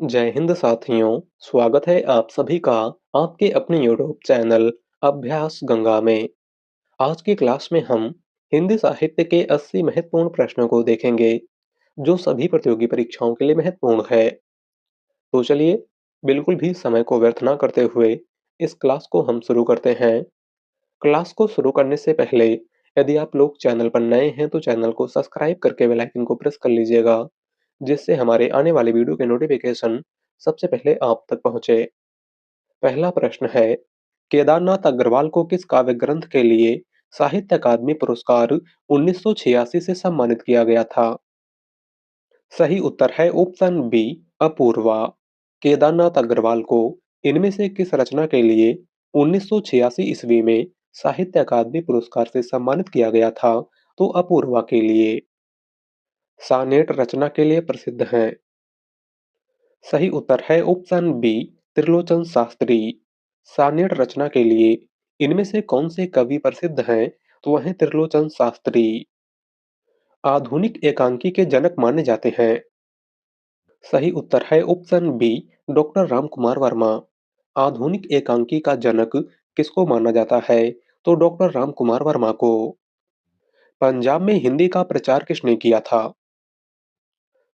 जय हिंद साथियों, स्वागत है आप सभी का आपके अपने यूट्यूब चैनल अभ्यास गंगा में। आज की क्लास में हम हिंदी साहित्य के 80 महत्वपूर्ण प्रश्नों को देखेंगे, जो सभी प्रतियोगी परीक्षाओं के लिए महत्वपूर्ण है। तो चलिए, बिल्कुल भी समय को व्यर्थ ना करते हुए इस क्लास को हम शुरू करते हैं। क्लास को शुरू करने से पहले यदि आप लोग चैनल पर नए हैं तो चैनल को सब्सक्राइब करके बेल आइकन को प्रेस कर लीजिएगा, जिससे हमारे आने वाले वीडियो के नोटिफिकेशन सबसे पहले आप तक पहुंचे। पहला प्रश्न है, केदारनाथ अग्रवाल को किस काव्य ग्रंथ के लिए साहित्य अकादमी पुरस्कार 1986 से सम्मानित किया गया था? सही उत्तर है ऑप्शन बी, अपूर्वा। केदारनाथ अग्रवाल को इनमें से किस रचना के लिए 1986 ईस्वी में साहित्य अकादमी पुरस्कार से सम्मानित किया गया था? तो अपूर्वा के लिए। सानेट रचना के लिए प्रसिद्ध हैं। सही उत्तर है option B, Trilochan Shastri. Sonnet रचना के लिए इनमें से कौन से कवि प्रसिद्ध हैं? तो वह हैं त्रिलोचन शास्त्री। आधुनिक एकांकी के जनक माने जाते हैं। सही उत्तर है option B, doctor Ramkumar Verma. आधुनिक एकांकी का जनक किसको माना जाता है? तो डॉक्टर रामकुमार वर्मा को। पंजाब में हिंदी का प्रचार किसने किया था?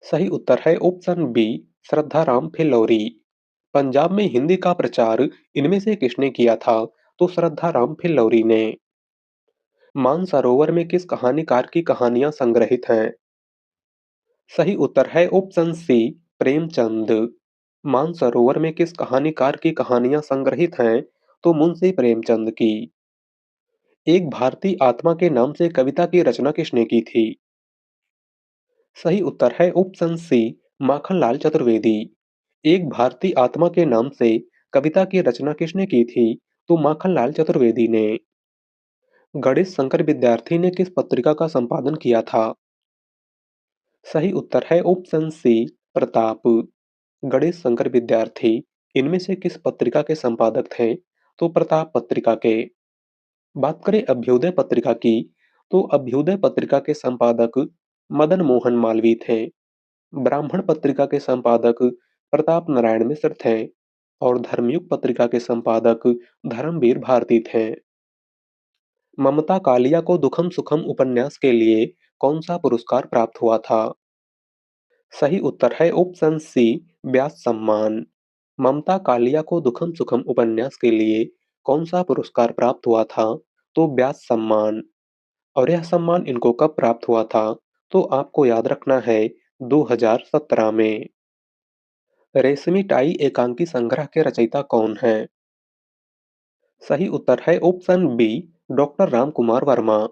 सही उत्तर है ऑप्शन बी, श्रद्धाराम फिल्लौरी। पंजाब में हिंदी का प्रचार इनमें से किसने किया था? तो श्रद्धाराम फिल्लौरी ने। मानसरोवर में किस कहानीकार की कहानियां संग्रहित हैं? सही उत्तर है ऑप्शन सी, प्रेमचंद। मानसरोवर में किस कहानीकार की कहानियां संग्रहित हैं? तो मुंशी प्रेमचंद की। एक भारतीय आत्मा के नाम से कविता की रचना किसने की थी? सही उत्तर है ऑप्शन सी, माखनलाल चतुर्वेदी। एक भारतीय आत्मा के नाम से कविता की रचना किसने की थी? तो माखनलाल चतुर्वेदी ने। गणेश शंकर विद्यार्थी ने किस पत्रिका का संपादन किया था? सही उत्तर है ऑप्शन सी, प्रताप। गणेश शंकर विद्यार्थी इनमें से किस पत्रिका के संपादक थे? तो प्रताप पत्रिका के। बात करें अभ्युदय पत्रिका की, तो अभ्युदय पत्रिका के संपादक मदन मोहन मालवीय थे। ब्राह्मण पत्रिका के संपादक प्रताप नारायण मिश्र थे और धर्मयुग पत्रिका के संपादक धर्मवीर भारती थे। ममता कालिया को दुखम सुखम उपन्यास के लिए कौन सा पुरस्कार प्राप्त हुआ था? सही उत्तर है ऑप्शन सी, व्यास सम्मान। ममता कालिया को दुखम सुखम उपन्यास के लिए कौन सा पुरस्कार प्राप्त हुआ था? तो व्यास सम्मान। और यह सम्मान इनको कब प्राप्त हुआ था? तो आपको याद रखना है 2017 में। रेशमी टाई एकांकी संग्रह के रचयिता कौन हैं? सही उत्तर है option B, doctor Ramkumar Verma.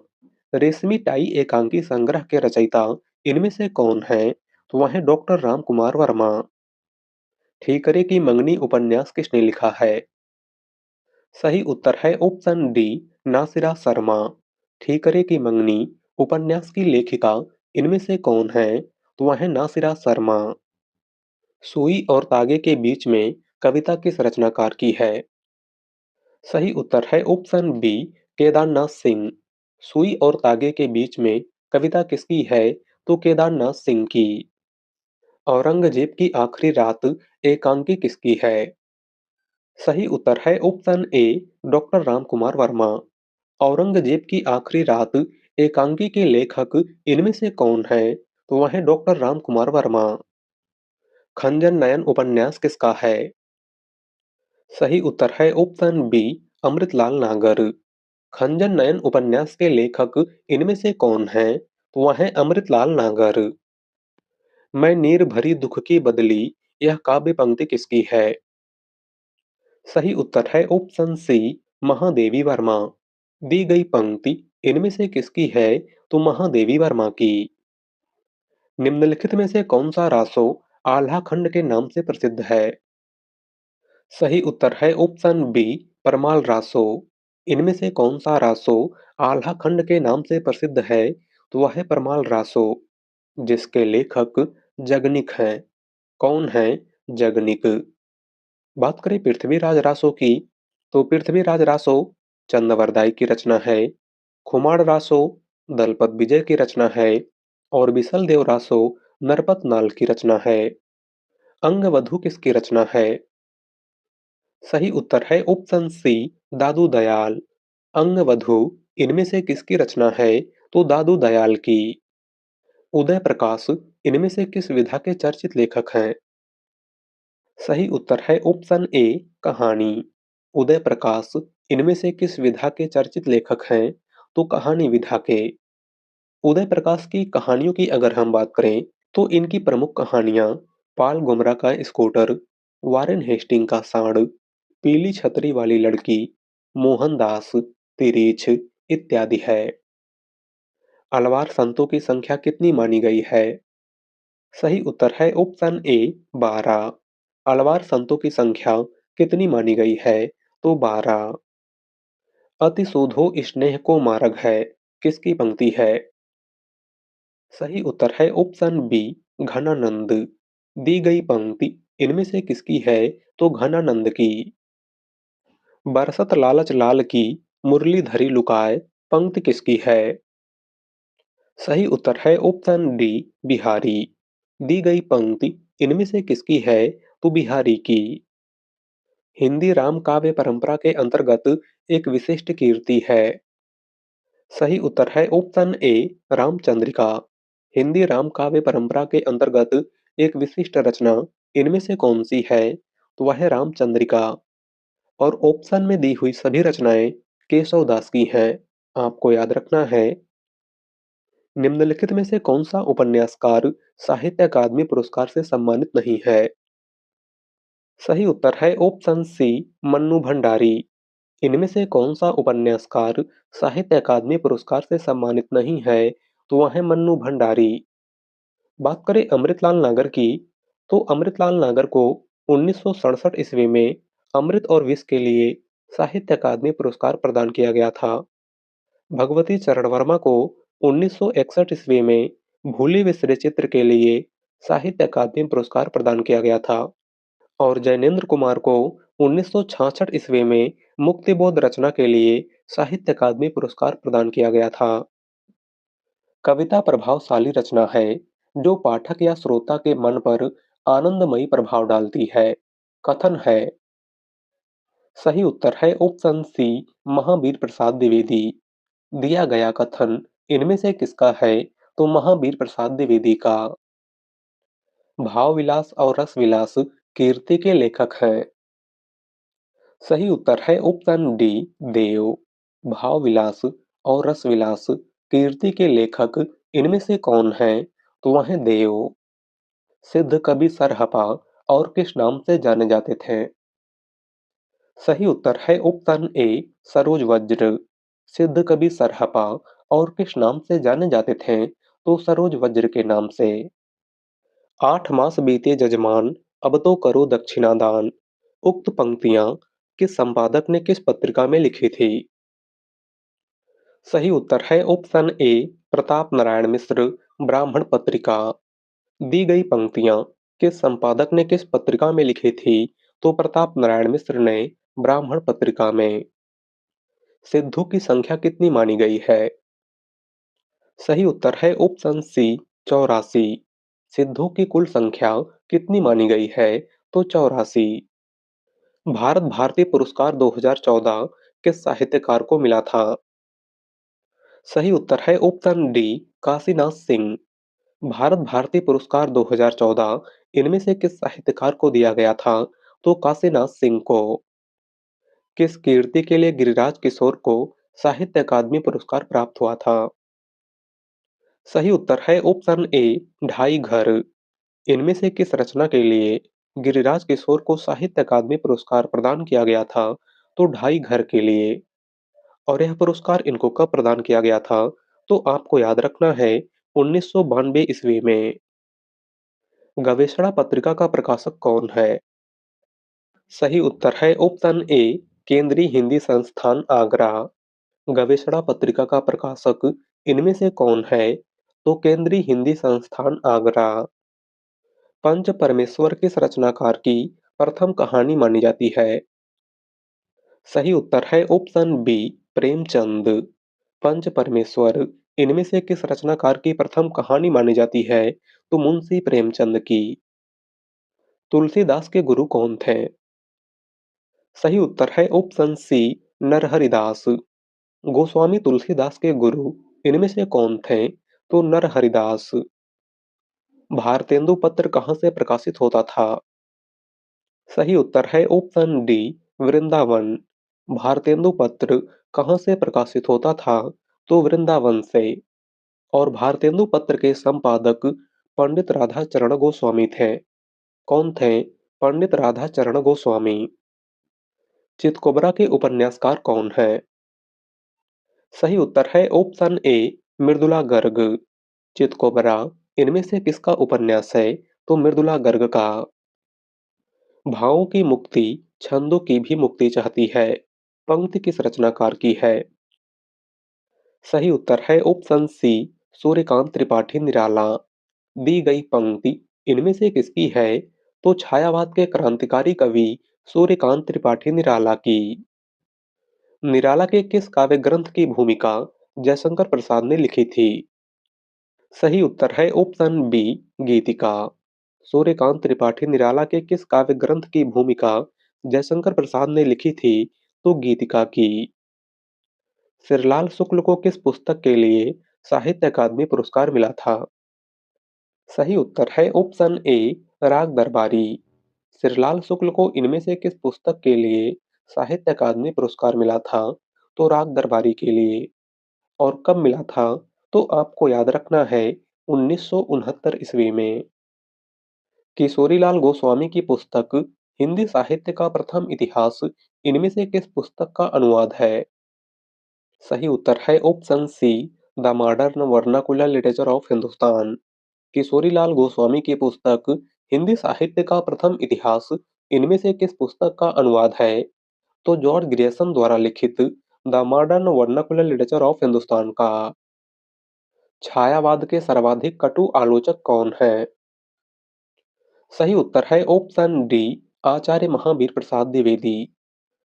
Reshmi Tie एकांकी संग्रह के रचयिता इनमें से कौन हैं? तो वह हैं डॉक्टर रामकुमार वर्मा। ठीकरे की मंगनी उपन्यास किसने लिखा है? सही उत्तर है ऑप्शन डी, नासिरा शर्मा। ठीकरे की मंगनी उपन्यास की लेखिका इनमें से कौन है? तो वह है नासिरा शर्मा। सुई और तागे के बीच में कविता किस रचनाकार की है? सही उत्तर है ऑप्शन बी, केदारनाथ सिंह। सुई और तागे के बीच में कविता किसकी है? तो केदारनाथ सिंह की। औरंगजेब की आखिरी रात एकांकी किसकी है? सही उत्तर है option A, doctor Ramkumar Verma. Aurangzeb की आखिरी रात एकांकी के लेखक इनमें से कौन है? तो वह है डॉक्टर रामकुमार वर्मा। खंजन नयन उपन्यास किसका है? सही उत्तर है ऑप्शन बी, अमृतलाल नागर। खंजन नयन उपन्यास के लेखक इनमें से कौन हैं? तो वह है अमृतलाल नागर। मैं नीर भरी दुख की बदली यह काव्य पंक्ति किसकी है? सही उत्तर है ऑप्शन सी, महादेवी वर्मा। दी गई पंक्ति इनमें से किसकी है? तो महादेवी वर्मा की। निम्नलिखित में से कौन सा रासो आल्हा खंड के नाम से प्रसिद्ध है? सही उत्तर है ऑप्शन बी, परमाल रासो। इनमें से कौन सा रासो आल्हा खंड के नाम से प्रसिद्ध है? तो वह है परमाल रासो, जिसके लेखक जगनिक हैं। कौन है जगनिक? बात करें पृथ्वीराज रासो की, तो पृथ्वीराज रासो चंदवरदाई की रचना है। खुमार रासो दलपत विजय की रचना है और बिसल देव रासो नरपत नाल की रचना है। अंगवधू किसकी रचना है? सही उत्तर है ऑप्शन सी, दादू दयाल। अंगवधू इनमें से किसकी रचना है? तो दादू दयाल की। उदय प्रकाश इनमें से किस विधा के चर्चित लेखक हैं? सही उत्तर है ऑप्शन ए, कहानी। उदय प्रकाश इनमें से किस विधा के चर्चित लेखक हैं? तो कहानी विधा के। उदय प्रकाश की कहानियों की अगर हम बात करें तो इनकी प्रमुख कहानियां पाल गुमरा का स्कूटर, वारेन हेस्टिंग का सांड, पीली छतरी वाली लड़की, मोहनदास, तिरेछ इत्यादि है। अलवार संतों की संख्या कितनी मानी गई है? सही उत्तर है ऑप्शन ए, 12। अलवार संतों की संख्या कितनी मानी गई है? तो 12। अति शोधो स्नेह को मार्ग है किसकी पंक्ति है? सही उत्तर है ऑप्शन बी, घनानंद। दी गई पंक्ति इनमें से किसकी है? तो घनानंद की। बरसत लालच लाल की मुरली धरी लुकाए पंक्ति किसकी है? सही उत्तर है ऑप्शन डी, बिहारी। दी गई पंक्ति इनमें से किसकी है? तो बिहारी की। हिंदी राम काव्य परंपरा के अंतर्गत एक विशिष्ट कीर्ति है। सही उत्तर है ऑप्शन ए, रामचंद्रिका। हिंदी राम काव्य परंपरा के अंतर्गत एक विशिष्ट रचना इनमें से कौन सी है? तो वह है रामचंद्रिका। और ऑप्शन में दी हुई सभी रचनाएं केशव दास की हैं। आपको याद रखना है, निम्नलिखित में से कौन सा उपन्यासकार साहित्य अकादमी पुरस्कार से सम्मानित नहीं है? सही उत्तर है ऑप्शन सी, मन्नू भंडारी। इनमें से कौन सा उपन्यासकार साहित्य अकादमी पुरस्कार से सम्मानित नहीं है? तो वह है मन्नू भंडारी। बात करें अमृतलाल नागर की, तो अमृतलाल नागर को 1967 ईस्वी में अमृत और विष के लिए साहित्य अकादमी पुरस्कार प्रदान किया गया था। भगवती चरण वर्मा को 1961 ईस्वी में भूली बिसरे चित्र के लिए साहित्य अकादमी पुरस्कार प्रदान किया गया था। और जैनेंद्र कुमार को 1966 ईस्वी में मुक्तिबोध रचना के लिए साहित्य अकादमी पुरस्कार प्रदान किया गया था। कविता प्रभावशाली रचना है जो पाठक या श्रोता के मन पर आनंदमयी प्रभाव डालती है। कथन है। सही उत्तर है ऑप्शन सी, महावीर प्रसाद द्विवेदी। दिया गया कथन इनमें से किसका है? तो महावीर प्रसाद द्विवेदी का। भाव विलास और रस विलास कीर्ति के लेखक हैं। सही उत्तर है ऑप्शन डी, देव। भाव विलास और रस विलास कीर्ति के लेखक इनमें से कौन है? तो वह है देव। सिद्ध कवि सरहपा और किस नाम से जाने जाते थे? सही उत्तर है ऑप्शन ए, सरोज वज्र। सिद्ध कवि सरहपा और किस नाम से जाने जाते थे? तो सरोज वज्र के नाम से। 8 मास बीते जजमान, अब तो करो दक्षिणादान। उक्त पंक्तियां किस संपादक ने किस पत्रिका में लिखी थी? सही उत्तर है ऑप्शन ए, प्रताप नारायण मिश्र, ब्राह्मण पत्रिका। दी गई पंक्तियां किस संपादक ने किस पत्रिका में लिखी थी? तो प्रताप नारायण मिश्र ने ब्राह्मण पत्रिका में। सिद्धों की संख्या कितनी मानी गई है? सही उत्तर है ऑप्शन सी, 84। सिद्धों की कुल संख्या कितनी मानी गई है? तो 84। भारत भारती पुरस्कार 2014 किस साहित्यकार को मिला था? सही उत्तर है ऑप्शन डी, काशीनाथ सिंह। भारत भारती पुरस्कार 2014 इनमें से किस साहित्यकार को दिया गया था? तो काशीनाथ सिंह को। किस कीर्ति के लिए गिरिराज किशोर को साहित्य अकादमी पुरस्कार प्राप्त हुआ था? सही उत्तर है ऑप्शन ए, ढाई घर। इनमें से किस रचना के लिए गिरिराज किशोर को साहित्य अकादमी पुरस्कार प्रदान किया गया था? तो ढाई घर के लिए। और यह पुरस्कार इनको कब प्रदान किया गया था? तो आपको याद रखना है, 1992 ईस्वी में। गवेषणा पत्रिका का प्रकाशक कौन है? सही उत्तर है ऑप्शन ए, केंद्रीय हिंदी संस्थान आगरा। गवेषणा पत्रिका का प्रकाशक इनमें से कौन है? तो केंद्रीय हिंदी संस्थान आगरा। पंच परमेश्वर किस रचनाकार की प्रथम कहानी मानी जाती है? सही उत्तर है ऑप्शन बी, प्रेमचंद। पंच परमेश्वर इनमें से किस रचनाकार की प्रथम कहानी मानी जाती है? तो मुंशी प्रेमचंद की। तुलसीदास के गुरु कौन थे? सही उत्तर है ऑप्शन सी नरहरिदास। गोस्वामी तुलसीदास के गुरु इनमें से कौन थे? तो नरहरिदास। भारतेंदु पत्र कहाँ से प्रकाशित होता था? सही उत्तर है ऑप्शन डी वृंदावन। भारतेंदु पत्र कहाँ से प्रकाशित होता था? तो वृंदावन से। और भारतेंदु पत्र के संपादक पंडित राधा चरण गोस्वामी थे। कौन थे? पंडित राधा चरण गोस्वामी। चितकोबरा के उपन्यासकार कौन है? सही उत्तर है ऑप्शन ए मृदुला गर्ग। चितकोबरा इनमें से किसका उपन्यास है? तो मृदुला गर्ग का। भावों की मुक्ति छंदों की भी मुक्ति चाहती है। पंक्ति किस रचनाकार की है? सही उत्तर है ऑप्शन सी सूर्यकांत त्रिपाठी निराला। दी गई पंक्ति इनमें से किसकी है? तो छायावाद के क्रांतिकारी कवि सूर्यकांत त्रिपाठी निराला की। निराला के किस काव्य ग्रंथ की भूमिका जयशंकर प्रसाद ने लिखी थी? सही उत्तर है ऑप्शन बी गीतिका। सूर्यकांत त्रिपाठी निराला के किस काव्य ग्रंथ की भूमिका जयशंकर प्रसाद ने लिखी थी? तो गीतिका की। सिरलाल शुक्ल को किस पुस्तक के लिए साहित्य अकादमी पुरस्कार मिला था? सही उत्तर है ऑप्शन ए राग दरबारी। सिरलाल शुक्ल को इनमें से किस पुस्तक के लिए साहित्य अकादमी पुरस्कार मिला था? तो राग दरबारी के लिए। और कब मिला था? तो आपको याद रखना है 1969 ईस्वी में। किशोरीलाल गोस्वामी की पुस्तक हिंदी साहित्य का प्रथम इतिहास इनमें से किस पुस्तक का अनुवाद है? सही उत्तर है option see the modern vernacular literature of Hindustan. Kishorilal Goswami की पुस्तक हिंदी साहित्य का प्रथम इतिहास इनमें से किस पुस्तक का अनुवाद है? तो जॉर्ज ग्रियर्सन द्वारा लिखित the modern vernacular literature of Hindustan का। छायावाद के सर्वाधिक कटु आलोचक कौन है? सही उत्तर है ऑप्शन डी आचार्य महावीर प्रसाद द्विवेदी।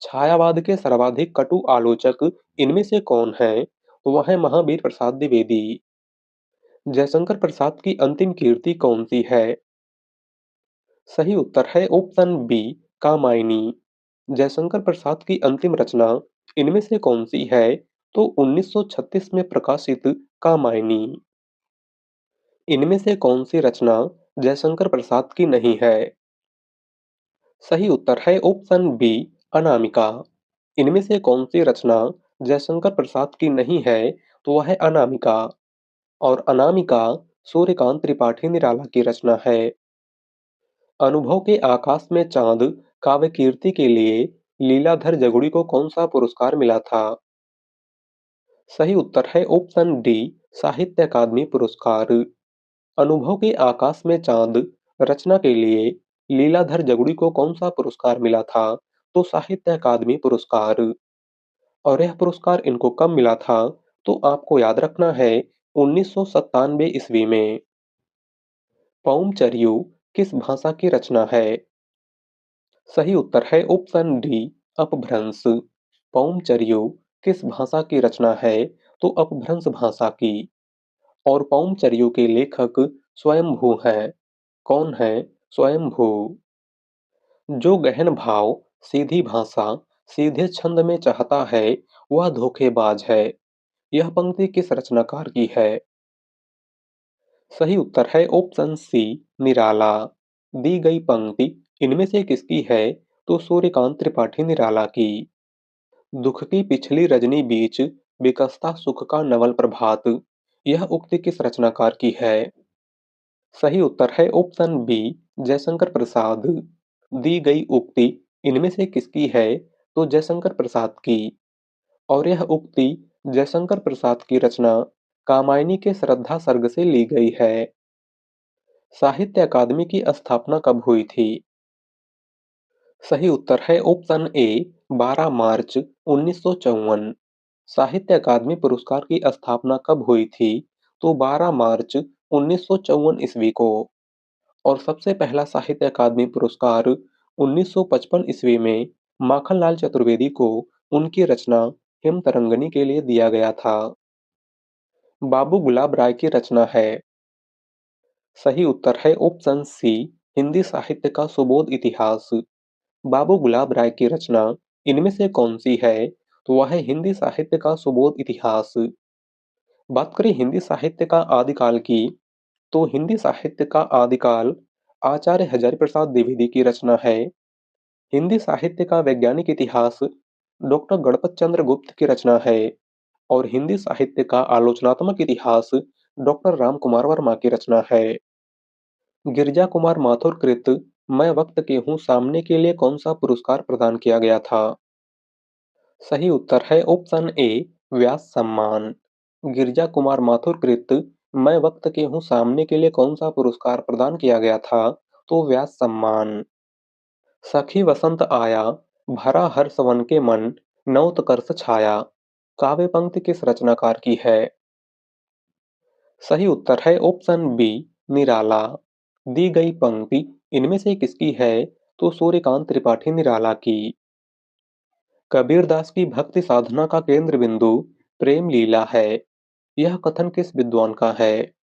छायावाद के सर्वाधिक कटु आलोचक इनमें से कौन है? तो वह है महावीर प्रसाद द्विवेदी। जयशंकर प्रसाद की अंतिम कीर्ति कौन सी है? सही उत्तर है ऑप्शन बी कामायनी। जयशंकर प्रसाद की अंतिम रचना इनमें से कौन सी है? तो 1936 में प्रकाशित कामायनी। इनमें से कौन सी रचना जयशंकर प्रसाद की नहीं है? सही उत्तर है ऑप्शन बी अनामिका। इनमें से कौन सी रचना जयशंकर प्रसाद की नहीं है? तो वह है अनामिका। और अनामिका सूर्यकांत त्रिपाठी निराला की रचना है। अनुभव के आकाश में चांद काव्य कीर्ति के लिए लीलाधर जगुड़ी को कौन सा पुरस्कार मिला था? सही उत्तर है ऑप्शन डी साहित्य अकादमी पुरस्कार। अनुभव के आकाश में चांद रचना के लिए लीलाधर जगुड़ी को कौन सा पुरस्कार मिला था? तो साहित्य अकादमी पुरस्कार। और यह पुरस्कार इनको कब मिला था? तो आपको याद रखना है 1997 ईस्वी में। पौमचर्यू किस भाषा की रचना है? सही उत्तर है ऑप्शन डी अपभ्रंश। पौमचर्यू किस भाषा की रचना है? तो अपभ्रंश भाषा की। और पौमचर्यू के लेखक स्वयंभू हैं। कौन है स्वयंभू? जो गहन भाव सीधी भाषा सीधे छंद में चाहता है वह धोखेबाज है। यह पंक्ति किस रचनाकार की है? सही उत्तर है ऑप्शन सी निराला। दी गई पंक्ति इनमें से किसकी है? तो सूर्यकांत त्रिपाठी निराला की। दुख की पिछली रजनी बीच विकसता सुख का नवल प्रभात। यह उक्ति किस रचनाकार की है? सही उत्तर है ऑप्शन बी जयशंकर प्रसाद। दी गई उक्ति इनमें से किसकी है? तो जयशंकर प्रसाद की। और यह उक्ति जयशंकर प्रसाद की रचना कामायनी के श्रद्धा सर्ग से ली गई है। साहित्य अकादमी की स्थापना कब हुई थी? सही उत्तर है ऑप्शन ए 12 मार्च 1954। साहित्य अकादमी पुरस्कार की स्थापना कब हुई थी? तो 12 मार्च 1954 ईस्वी को। और सबसे पहला साहित्य अकादमी पुरस्कार 1955 ईस्वी में माखनलाल चतुर्वेदी को उनकी रचना हिमतरंगिणी के लिए दिया गया था। बाबू गुलाब राय की रचना है। सही उत्तर है ऑप्शन सी हिंदी साहित्य का सुबोध इतिहास, बाबू गुलाब राय की रचना इनमें से कौन सी है? तो वह है हिंदी साहित्य का सुबोध इतिहास। बात करें हिंदी साहित्य का आदिकाल की, तो हिंदी साहित्य का आदिकाल आचार्य हजारी प्रसाद द्विवेदी की रचना है। हिंदी साहित्य का वैज्ञानिक इतिहास डॉक्टर गणपत चंद्र गुप्त की रचना है और हिंदी साहित्य का आलोचनात्मक इतिहास डॉक्टर राम कुमार वर्मा की रचना है। गिरिजा कुमार माथुर कृत मैं वक्त के हूँ सामने के लिए कौन सा पुरस्कार प्रदान किया गया था? सही उत्तर है ऑप्शन ए, व्यास सम्मान। गिरिजा कुमार माथुर कृत मैं वक्त के हूँ सामने के लिए कौन सा पुरस्कार प्रदान किया गया था? तो व्यास सम्मान। सखी वसंत आया, भरा हर्ष वन के मन, नव उत्कर्ष छाया। काव्य पंक्ति किस रचनाकार की है? सही उत्तर है ऑप्शन बी, निराला। दी गई पंक्ति इनमें से किसकी है? तो सूर्यकांत त्रिपाठी निराला की। कबीरदास की भक्ति साधना का केंद्र बिंदु प्रेम लीला है। यह कथन किस विद्वान का है?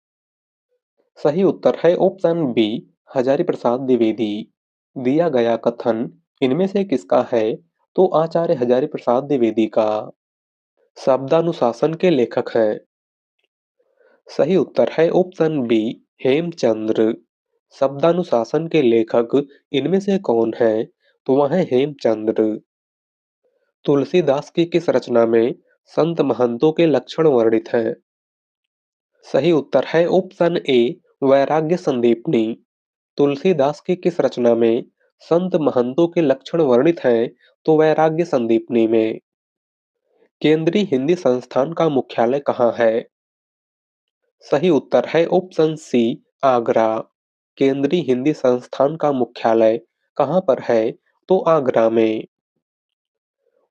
सही उत्तर है ऑप्शन बी, हजारी प्रसाद द्विवेदी। दिया गया कथन इनमें से किसका है? तो आचार्य हजारी प्रसाद द्विवेदी का। शब्दानुशासन के लेखक हैं। सही उत्तर है ऑप्शन बी, हेमचंद्र। शब्दानुशासन के लेखक इनमें से कौन है? तो वह है हेमचंद्र। तुलसीदास की किस रचना में संत महंतों के लक्षण वर्णित हैं? सही उत्तर है ऑप्शन ए, वैराग्य संदीपनी। तुलसीदास की किस रचना में संत महंतों के लक्षण वर्णित हैं? तो वैराग्य संदीपनी में। केंद्रीय हिंदी संस्थान का मुख्यालय कहाँ है? सही उत्तर है ऑप्शन सी, आगरा। केंद्रीय हिंदी संस्थान का मुख्यालय कहाँ पर है? तो आगरा में।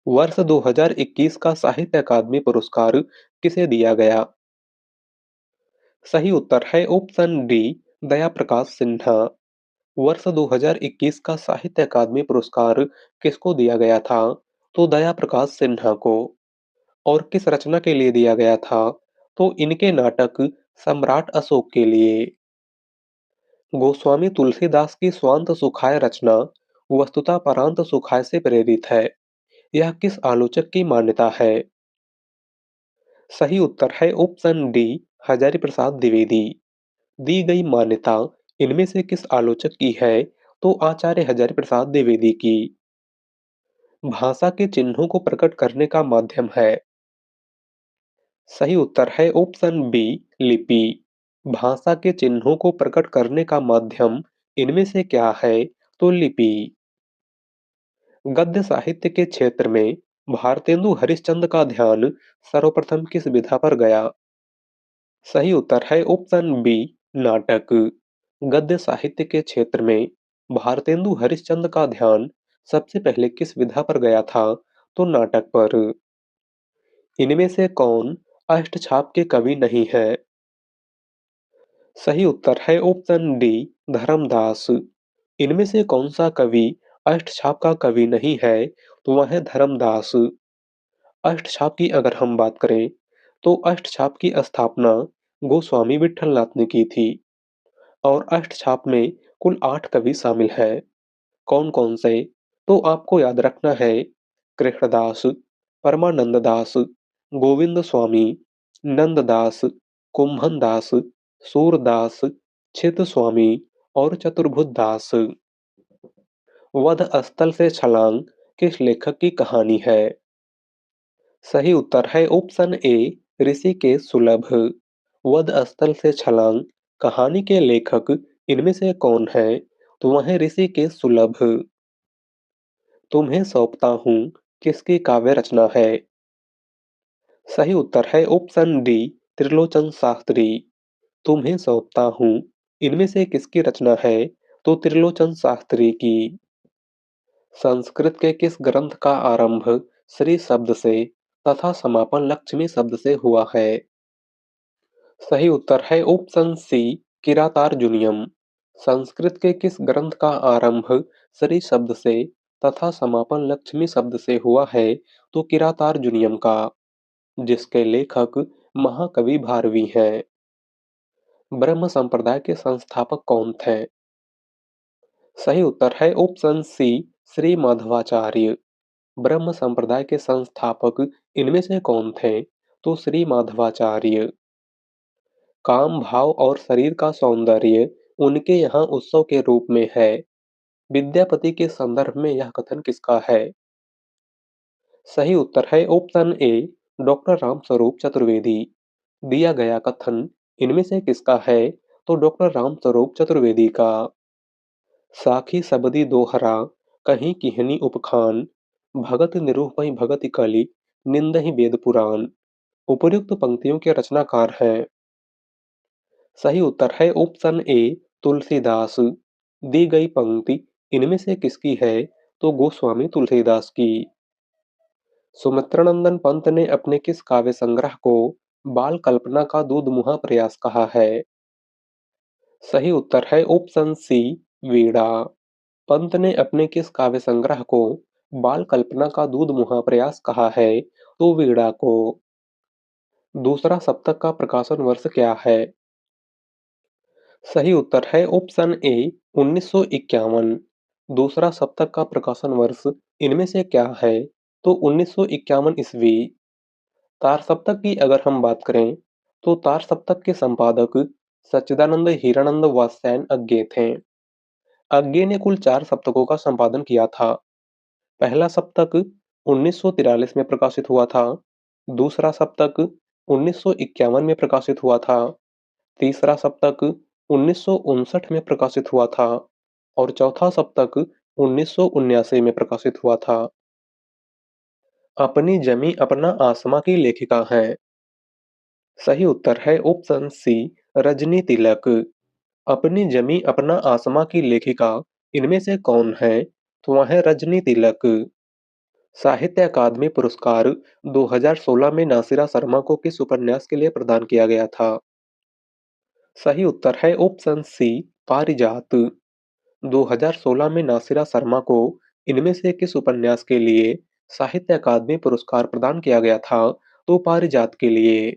वर्ष 2021 का साहित्य अकादमी पुरस्कार किसे दिया गया? सही उत्तर है ऑप्शन डी, दया प्रकाश सिन्हा। वर्ष 2021 का साहित्य अकादमी पुरस्कार किसको दिया गया था? तो दया प्रकाश सिन्हा को। और किस रचना के लिए दिया गया था? तो इनके नाटक सम्राट अशोक के लिए। गोस्वामी तुलसीदास की स्वांत सुखाय रचना वस्तुतः परांत सुखाय से प्रेरित है। यह किस आलोचक की मान्यता है? सही उत्तर है ऑप्शन डी, हजारी प्रसाद द्विवेदी। दी गई मान्यता इनमें से किस आलोचक की है? तो आचार्य हजारी प्रसाद द्विवेदी की। भाषा के चिन्हों को प्रकट करने का माध्यम है। सही उत्तर है ऑप्शन बी, लिपि। भाषा के चिन्हों को प्रकट करने का माध्यम इनमें से क्या है? तो लिपि। गद्य साहित्य के क्षेत्र में भारतेंदु हरिश्चंद्र का ध्यान सर्वप्रथम किस विधा पर गया? सही उत्तर है ऑप्शन बी, नाटक। गद्य साहित्य के क्षेत्र में भारतेंदु हरिश्चंद्र का ध्यान सबसे पहले किस विधा पर गया था? तो नाटक पर। इनमें से कौन अष्टछाप के कवि नहीं है? सही उत्तर है ऑप्शन डी, धर्मदास। इनमें से कौन सा कवि अष्टछाप का कवि नहीं है? तो वह है धर्मदास। अष्टछाप की अगर हम बात करें, तो अष्टछाप की स्थापना गोस्वामी विठलनाथ ने की थी और अष्टछाप में कुल 8 कवि शामिल हैं। कौन-कौन से? तो आपको याद रखना है, कृष्णदास, परमानंद दास, गोविंद स्वामी, नंददास, कुंभन दास, सूरदास, चित स्वामी और चतुर्भुज दास। वध स्थल से छलांग किस लेखक की कहानी है? सही उत्तर है ऑप्शन ए, ऋषिकेश सुलभ। वध स्थल से छलांग कहानी के लेखक इनमें से कौन है? तो वह है ऋषिकेश सुलभ। तुम्हें सौंपता हूँ किसकी काव्य रचना है? सही उत्तर है ऑप्शन डी, त्रिलोचन शास्त्री। तुम्हें सौंपता हूँ इनमें से किसकी रचना है? तो त्रिलोचन शास्त्री की। संस्कृत के किस ग्रंथ का आरंभ श्री शब्द से तथा समापन लक्ष्मी शब्द से हुआ है? सही उत्तर है ऑप्शन सी, किरातार्जुनीयम। संस्कृत के किस ग्रंथ का आरंभ श्री शब्द से तथा समापन लक्ष्मी शब्द से हुआ है? तो किरातार्जुनीयम का, जिसके लेखक महाकवि भारवी हैं। ब्रह्म संप्रदाय के संस्थापक कौन थे? सही उत्तर है ऑप्शन सी, श्री माधवाचार्य। ब्रह्म संप्रदाय के संस्थापक इनमें से कौन थे? तो श्री माधवाचार्य। काम, भाव और शरीर का सौंदर्य उनके यहाँ उत्सव के रूप में है। विद्यापति के संदर्भ में यह कथन किसका है? सही उत्तर है option A, doctor Ramswaroop Chaturvedi. दिया गया कथन इनमें से किसका है? तो डॉक्टर रामस्वरूप चतुर्वेदी का। साखी सबदी दोहरा, कहीं किहनी उपखान, भगत निरूपहि भगति कलि, निंदहि वेद पुराण। उपर्युक्त पंक्तियों के रचनाकार हैं। सही उत्तर है ऑप्शन ए, तुलसीदास। दी गई पंक्ति इनमें से किसकी है? तो गोस्वामी तुलसीदास की। सुमित्रानंदन पंत ने अपने किस काव्य संग्रह को बाल कल्पना का दूधमुहा प्रयास कहा है? सही उत्तर है ऑप्शन सी, वीणा। पंत ने अपने किस काव्य संग्रह को बाल कल्पना का दूधमुहा प्रयास कहा है? तो वीणा को। दूसरा सप्तक का प्रकाशन वर्ष क्या है? सही उत्तर है ऑप्शन ए, 1951। दूसरा सप्तक का प्रकाशन वर्ष इनमें से क्या है? तो 1951 ईस्वी। तार सप्तक की अगर हम बात करें तो तार सप्तक के संपादक सच्चिदानंद हीरानंद वात्स्यायन अज्ञे थे। अज्ञे ने कुल 4 सप्तकों का संपादन किया था। पहला सप्तक 1943 में प्रकाशित हुआ था। दूसरा सप्तक 1951 में प्रकाशित हुआ था। तीसरा सप्तक 1959 में प्रकाशित हुआ था और चौथा सप्तक 1979 में प्रकाशित हुआ था। अपनी जमी अपना आसमां की लेखिका हैं। सही उत्तर है ऑप्शन सी, रजनी तिलक। अपनी जमी अपना आसमां की लेखिका इनमें से कौन है? तो वह है रजनी तिलक। साहित्य अकादमी पुरस्कार 2016 में नासिरा शर्मा को किस उपन्यास के लिए प्रदान किया गया था? सही उत्तर है ऑप्शन सी, पारिजात। 2016 में नासिरा शर्मा को इनमें से किस उपन्यास के लिए साहित्य अकादमी पुरस्कार प्रदान किया गया था? तो पारिजात के लिए।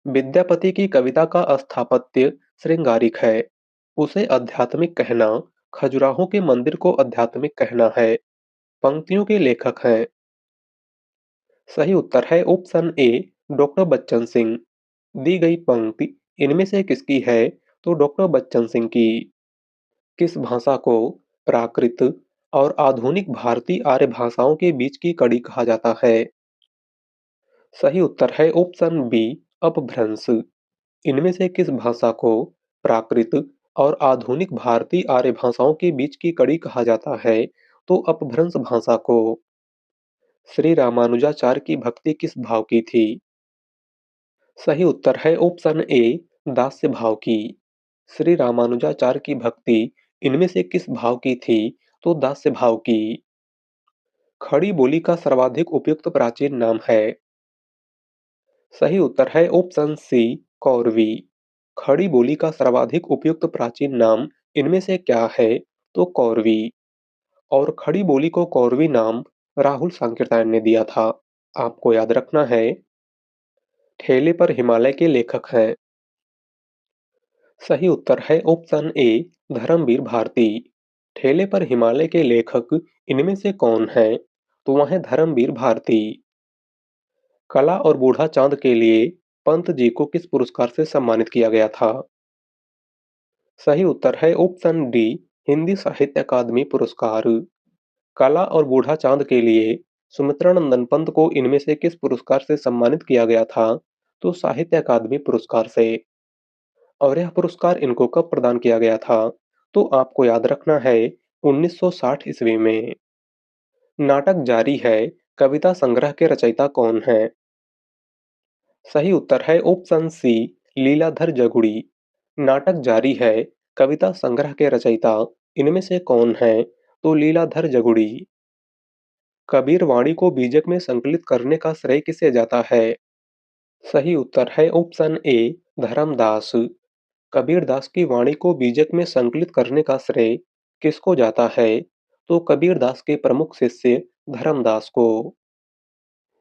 विद्यापति की कविता का स्थापत्य श्रृंगारिक है। उसे आध्यात्मिक कहना, खजुराहो के मंदिर को आध्यात्मिक कहना है। पंक्तियों के लेखक हैं। सही उत्तर है option A, doctor Bachchan Singh. दी गई पंक्ति इनमें से किसकी है? तो डॉक्टर बच्चन सिंह की। किस भाषा को प्राकृत और आधुनिक भारतीय आर्य भाषाओं के बीच की कड़ी कहा जाता है? सही उत्तर है ऑप्शन बी, अपभ्रंश। इनमें से किस भाषा को प्राकृत और आधुनिक भारतीय आर्य भाषाओं के बीच की कड़ी कहा जाता है? तो अपभ्रंश भाषा को। श्री रामानुजाचार्य की भक्ति किस भाव की थी? सही उत्तर है ऑप्शन ए, दास्य भाव की। श्री रामानुजाचार्य की भक्ति इनमें से किस भाव की थी? तो दास्य भाव की। खड़ी बोली का सर्वाधिक उपयुक्त प्राचीन नाम है। सही उत्तर है ऑप्शन सी, कौरवी। खड़ी बोली का सर्वाधिक उपयुक्त प्राचीन नाम इनमें से क्या है? तो कौरवी। और खड़ी बोली को कौरवी नाम राहुल सांकृत्यायन ने दिया था। आपको याद रखना है। ठेले पर हिमालय के लेखक हैं। सही उत्तर है ऑप्शन ए, धर्मवीर भारती। ठेले पर हिमालय के लेखक इनमें से कौन है? तो वह है धर्मवीर भारती। कला और बूढ़ा चांद के लिए पंत जी को किस पुरस्कार से सम्मानित किया गया था? सही उत्तर है ऑप्शन डी, हिंदी साहित्य अकादमी पुरस्कार। कला और बूढ़ा चांद के लिए सुमित्रानंदन पंत को इनमें से किस पुरस्कार से सम्मानित किया गया था? तो साहित्य अकादमी पुरस्कार से। और यह पुरस्कार इनको कब प्रदान किया गया था? तो आपको याद रखना है 1960 ईस्वी में। नाटक जारी है कविता संग्रह के रचयिता कौन है? सही उत्तर है ऑप्शन सी, लीलाधर जगुड़ी। नाटक जारी है कविता संग्रह के रचयिता इनमें से कौन है? तो लीलाधर जगुड़ी। कबीर वाणी को बीजक में संकलित करने का श्रेय किसे जाता है? सही उत्तर है ऑप्शन ए, धर्मदास। कबीरदास की वाणी को बीजक में संकलित करने का श्रेय किसको जाता है? तो कबीरदास के प्रमुख शिष्य धर्मदास को।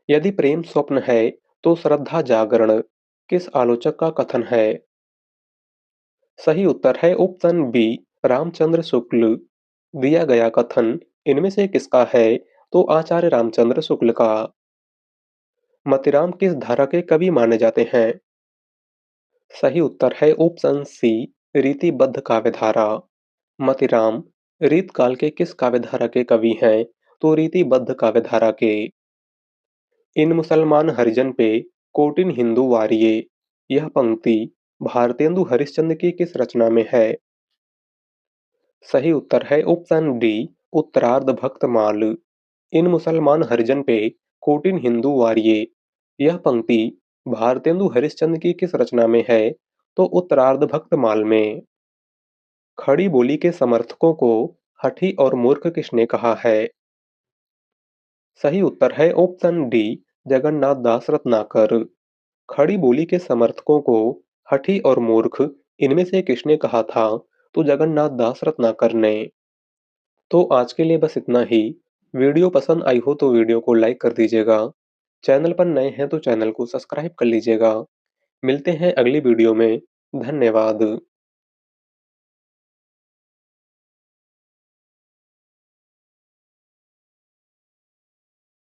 यदि प्रेम स्वप्न है तो श्रद्धा जागरण किस आलोचक का कथन है? सही उत्तर है ऑप्शन बी, रामचंद्र शुक्ल। दिया गया कथन इनमें से किसका है? तो आचार्य रामचंद्र शुक्ल का। मतिराम किस धारा के कवि माने जाते हैं? सही उत्तर है ऑप्शन सी, रीतिबद्ध काव्यधारा। मतिराम रीतकाल के किस काव्यधारा के कवि हैं? तो रीतिबद्ध काव्यधारा के। इन मुसलमान हरिजन पे कोटिन हिंदू वारिये, यह पंक्ति भारतेंदु हरिश्चंद्र की किस रचना में है? सही उत्तर है ऑप्शन डी, उत्तरार्ध भक्तमाल। इन मुसलमान हरिजन पे कोटिन हिंदू वारिये, यह पंक्ति भारतेंदु हरिश्चंद्र की किस रचना में है? तो उत्तरार्ध भक्तमाल में। खड़ी बोली के समर्थकों को हठी और मूर्ख किसने कहा है? सही उत्तर है ऑप्शन डी, जगन्नाथ दास रत्नाकर। खड़ी बोली के समर्थकों को हठी और मूर्ख इनमें से किसने कहा था? तो जगन्नाथ दास रत्नाकर ने। तो आज के लिए बस इतना ही। वीडियो पसंद आई हो तो वीडियो को लाइक कर दीजिएगा। चैनल पर नए हैं तो चैनल को सब्सक्राइब कर लीजिएगा। मिलते हैं अगली वीडियो में। धन्यवाद।